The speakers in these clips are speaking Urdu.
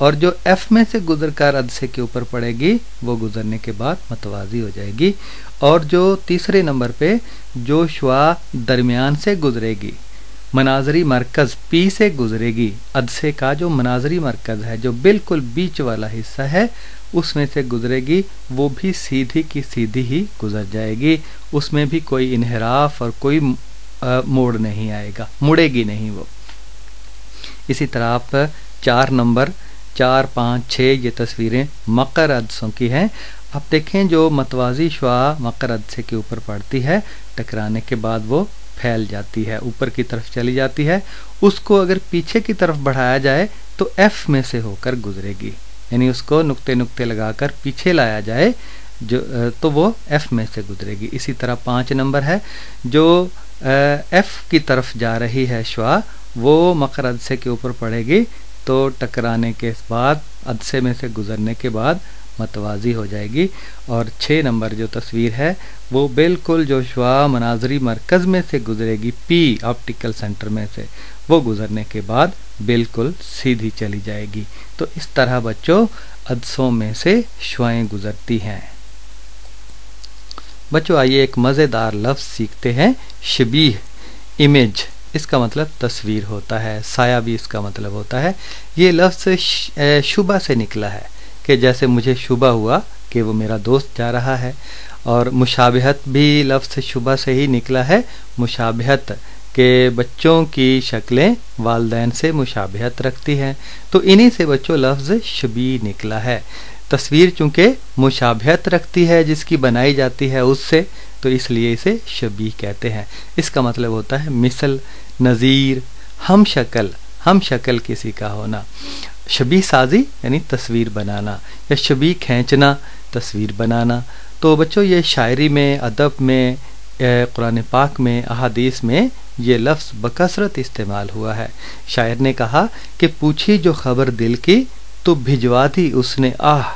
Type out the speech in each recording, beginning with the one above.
اور جو ایف میں سے گزر کر عدسے کے اوپر پڑے گی وہ گزرنے کے بعد متوازی ہو جائے گی. اور جو تیسرے نمبر پہ جو شعاع درمیان سے گزرے گی، مناظری مرکز پی سے گزرے گی، عدسے کا جو مناظری مرکز ہے جو بالکل بیچ والا حصہ ہے اس میں سے گزرے گی، وہ بھی سیدھی کی سیدھی ہی گزر جائے گی، اس میں بھی کوئی انحراف اور کوئی موڑ نہیں آئے گا، مڑے گی نہیں وہ. اسی طرح آپ 4 نمبر 4 5 6 یہ تصویریں مقر عدسوں کی ہیں. اب دیکھیں جو متوازی شعاع مقر عدسے کے اوپر پڑتی ہے، ٹکرانے کے بعد وہ پھیل جاتی ہے، اوپر کی طرف چلی جاتی ہے. اس کو اگر پیچھے کی طرف بڑھایا جائے تو ایف میں سے ہو کر گزرے گی، یعنی اس کو نقطے نقطے لگا کر پیچھے لایا جائے تو وہ ایف میں سے گزرے گی. اسی طرح 5 نمبر ہے، جو ایف کی طرف جا رہی ہے شعاع وہ مقر عدسے کے اوپر پڑے گی تو ٹکرانے کے بعد عدسے میں سے گزرنے کے بعد متوازی ہو جائے گی. اور 6 نمبر جو تصویر ہے وہ بالکل جو شعاع مناظری مرکز میں سے گزرے گی، پی آپٹیکل سینٹر میں سے، وہ گزرنے کے بعد بالکل سیدھی چلی جائے گی. تو اس طرح بچوں عدسوں میں سے شعاعیں گزرتی ہیں. بچوں آئیے ایک مزیدار لفظ سیکھتے ہیں، شبیہ، امیج. اس کا مطلب تصویر ہوتا ہے، سایہ بھی اس کا مطلب ہوتا ہے. یہ لفظ شبہ سے نکلا ہے کہ جیسے مجھے شبہ ہوا کہ وہ میرا دوست جا رہا ہے. اور مشابہت بھی لفظ شبہ سے ہی نکلا ہے، مشابہت کہ بچوں کی شکلیں والدین سے مشابہت رکھتی ہیں، تو انہی سے بچوں لفظ شبیہ نکلا ہے. تصویر چونکہ مشابہت رکھتی ہے جس کی بنائی جاتی ہے اس سے، تو اس لیے اسے شبیہ کہتے ہیں. اس کا مطلب ہوتا ہے مثل، نظیر، ہم شکل کسی کا ہونا. شبیہ سازی یعنی تصویر بنانا، یا شبیہ کھینچنا، تصویر بنانا. تو بچوں یہ شاعری میں، ادب میں، قرآن پاک میں، احادیث میں یہ لفظ بکثرت استعمال ہوا ہے. شاعر نے کہا کہ پوچھی جو خبر دل کی تو بھجوا دی اس نے آہ،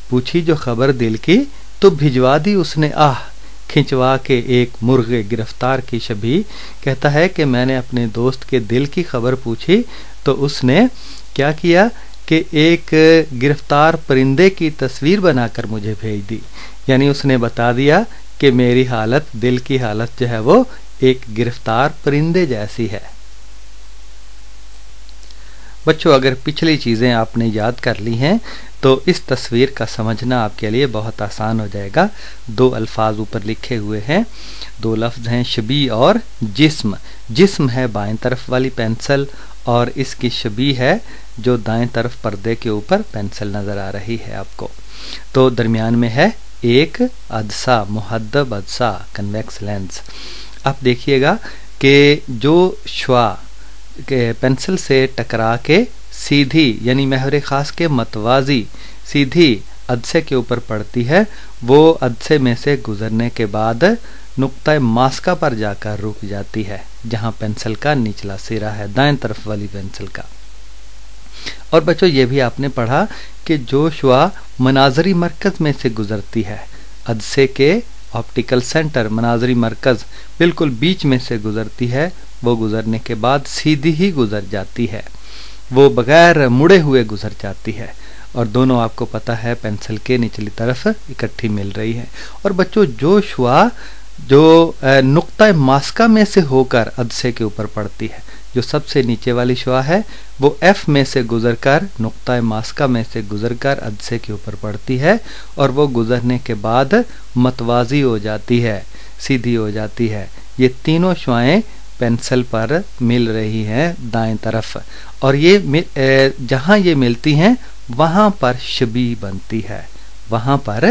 پوچھی جو خبر دل کی تو بھجوا دی اس نے آہ، کھنچوا کے ایک مرغ گرفتار کی شبیہ. کہتا ہے کہ میں نے اپنے دوست کے دل کی خبر پوچھی تو اس نے کیا کیا کہ ایک گرفتار پرندے کی تصویر بنا کر مجھے بھیج دی، یعنی اس نے بتا دیا کہ میری حالت، دل کی حالت جو ہے وہ ایک گرفتار پرندے جیسی ہے. بچوں اگر پچھلی چیزیں آپ نے یاد کر لی ہیں تو اس تصویر کا سمجھنا آپ کے لیے بہت آسان ہو جائے گا. 2 الفاظ اوپر لکھے ہوئے ہیں، 2 لفظ ہیں شبیہ اور جسم. جسم ہے بائیں طرف والی پینسل اور اس کی شبیہ ہے جو دائیں طرف پردے کے اوپر پینسل نظر آ رہی ہے آپ کو. تو درمیان میں ہے ایک عدسہ، محدب عدسہ، کنویکس لینس. آپ دیکھیے گا کہ جو شعاع پینسل سے ٹکرا کے سیدھی یعنی محور خاص کے متوازی سیدھی عدسے کے اوپر پڑتی ہے، وہ عدسے میں سے گزرنے کے بعد نقطہ ماسکہ پر جا کر رک جاتی ہے، جہاں پینسل کا نچلا سرا ہے، دائیں طرف والی پینسل کا. اور بچوں یہ بھی آپ نے پڑھا کہ جو شعاع مناظری مرکز میں سے گزرتی ہے، عدسے کے آپٹیکل سینٹر مناظری مرکز بالکل بیچ میں سے گزرتی ہے، وہ گزرنے کے بعد سیدھی ہی گزر جاتی ہے، وہ بغیر مڑے ہوئے گزر جاتی ہے، اور دونوں آپ کو پتہ ہے پینسل کے نچلی طرف اکٹھی مل رہی ہے. اور بچوں جو شعاع جو نقطہ ماسکہ میں سے ہو کر عدسے کے اوپر پڑتی ہے، جو سب سے نیچے والی شعاع ہے وہ ایف میں سے گزر کر نقطہ ماسکہ میں سے گزر کر عدسے کے اوپر پڑتی ہے، اور وہ گزرنے کے بعد متوازی ہو جاتی ہے، سیدھی ہو جاتی ہے. یہ تینوں شعاعیں پینسل پر مل رہی ہیں دائیں طرف، اور یہ جہاں یہ ملتی ہیں وہاں پر شبیہ بنتی ہے، وہاں پر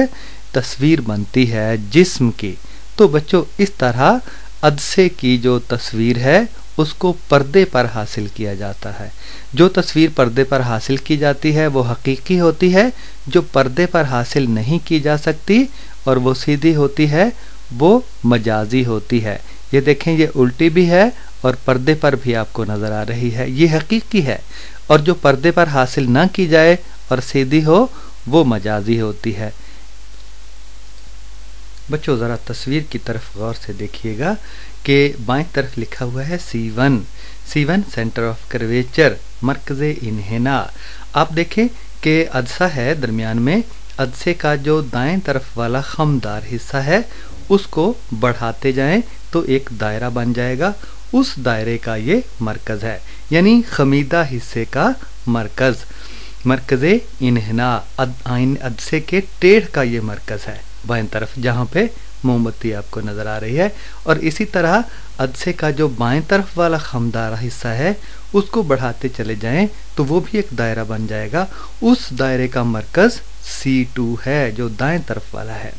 تصویر بنتی ہے جسم کی. تو بچوں اس طرح عدسے کی جو تصویر ہے اس کو پردے پر حاصل کیا جاتا ہے. جو تصویر پردے پر حاصل کی جاتی ہے وہ حقیقی ہوتی ہے، جو پردے پر حاصل نہیں کی جا سکتی اور وہ سیدھی ہوتی ہے وہ مجازی ہوتی ہے. یہ دیکھیں یہ الٹی بھی ہے اور پردے پر بھی آپ کو نظر آ رہی ہے، یہ حقیقی ہے. اور جو پردے پر حاصل نہ کی جائے اور سیدھی ہو وہ مجازی ہوتی ہے. بچوں ذرا تصویر کی طرف غور سے دیکھیے گا کہ بائیں طرف لکھا ہوا ہے C1 سینٹر آف کرویچر، مرکز انحناء. آپ دیکھیں کہ عدسہ ہے درمیان میں، عدسے کا جو دائیں طرف والا خمدار حصہ ہے اس کو بڑھاتے جائیں تو ایک دائرہ بن جائے گا، اس دائرے کا یہ مرکز ہے، یعنی خمیدہ حصے کا مرکز، مرکز انحناء عدسے کے ٹیڑھ کا یہ مرکز ہے بائیں طرف، جہاں پہ موم بتی آپ کو نظر آ رہی ہے۔ اور اسی طرح عدسے کا جو بائیں طرف والا خمدار حصہ ہے اس کو بڑھاتے چلے جائیں تو وہ بھی ایک دائرہ بن جائے گا، اس دائرے کا مرکز C2 ہے جو دائیں طرف والا ہے،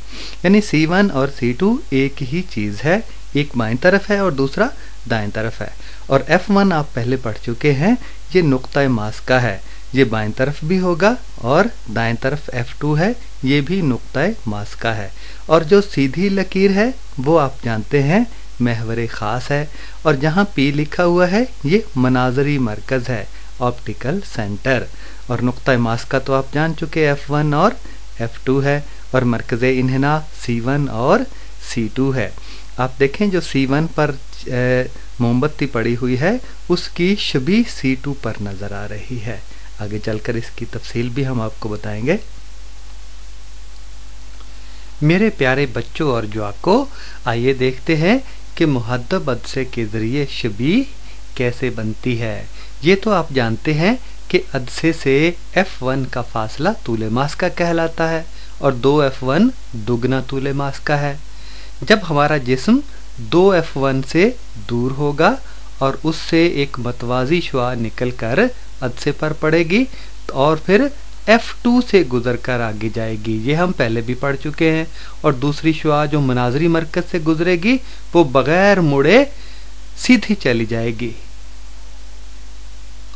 یعنی C1 اور C2 ایک ہی چیز ہے، ایک بائیں طرف ہے اور دوسرا دائیں طرف ہے۔ اور F1 آپ پہلے پڑھ چکے ہیں، یہ نقطہ ماسکہ ہے، یہ بائیں طرف بھی ہوگا اور دائیں طرف F2 ہے، یہ بھی نقطہ ماسکہ ہے۔ اور جو سیدھی لکیر ہے وہ آپ جانتے ہیں محور خاص ہے، اور جہاں P لکھا ہوا ہے یہ مناظری مرکز ہے، آپٹیکل سینٹر۔ اور نقطہ ماسکہ تو آپ جان چکے F1 اور F2 ہے، اور مرکز انحناء C1 اور C2 ہے۔ آپ دیکھیں جو C1 پر موم بتی پڑی ہوئی ہے اس کی شبیہ C2 پر نظر آ رہی ہے، آگے چل کر اس کی تفصیل بھی ہم آپ کو بتائیں گے۔ میرے پیارے بچوں اور جواکو، آئیے دیکھتے ہیں کہ مہذب عدسے کے ذریعے شبیہ کیسے بنتی ہے۔ یہ تو آپ جانتے ہیں کہ عدسے سے F1 کا فاصلہ طول ماسکہ کہلاتا ہے اور 2F1 دگنا طول ماسکہ ہے۔ جب ہمارا جسم 2F1 سے دور ہوگا اور اس سے ایک متوازی شعاع نکل کر عدسے پر پڑے گی اور پھر F2 سے گزر کر آگے جائے گی، یہ ہم پہلے بھی پڑھ چکے ہیں، اور دوسری شعاع جو مناظری مرکز سے گزرے گی وہ بغیر مڑے سیدھی چلی جائے گی،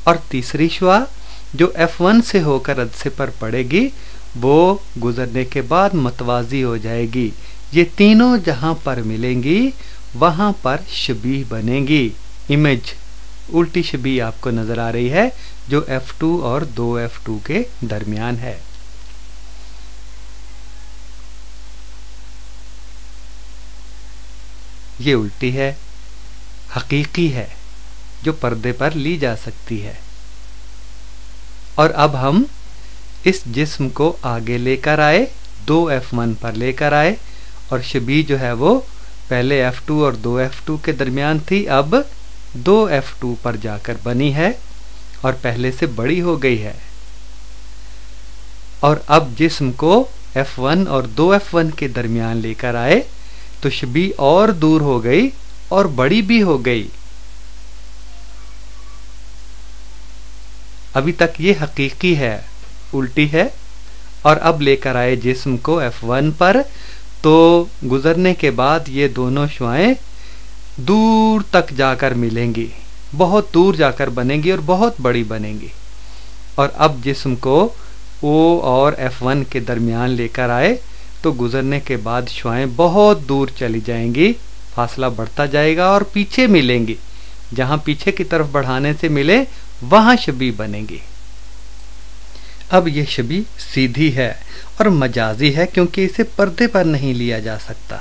اور تیسری شعاع جو F1 سے ہو کر عدسے پر پڑے گی وہ گزرنے کے بعد متوازی ہو جائے گی۔ یہ تینوں جہاں پر ملیں گی وہاں پر شبیہ بنے گی، امیج الٹی شبیہ آپ کو نظر آ رہی ہے جو F2 اور 2F2 کے درمیان ہے۔ یہ الٹی ہے، حقیقی ہے، جو پردے پر لی جا سکتی ہے۔ اور اب ہم اس جسم کو آگے لے کر آئے، 2F1 پر لے کر آئے، اور شبیہ جو ہے وہ پہلے F2 اور 2F2 کے درمیان تھی، اب 2F2 پر جا کر بنی ہے اور پہلے سے بڑی ہو گئی ہے۔ اور اب جسم کو F1 اور 2F1 کے درمیان لے کر آئے تو شبیہ اور دور ہو گئی اور بڑی بھی ہو گئی۔ ابھی تک یہ حقیقی ہے، الٹی ہے، اور اب لے کر آئے جسم کو F1 پر، تو گزرنے کے بعد یہ دونوں شعائیں دور تک جا کر ملیں گی، بہت دور جا کر بنیں گی اور بہت بڑی بنیں گی۔ اور اب جسم کو O اور F1 کے درمیان لے کر آئے تو گزرنے کے بعد شعائیں بہت دور چلی جائیں گی، فاصلہ بڑھتا جائے گا اور پیچھے ملیں گی، جہاں پیچھے کی طرف بڑھانے سے ملے وہاں شبیہ بنے گی۔ اب یہ شبیہ سیدھی ہے اور مجازی ہے کیونکہ اسے پردے پر نہیں لیا جا سکتا۔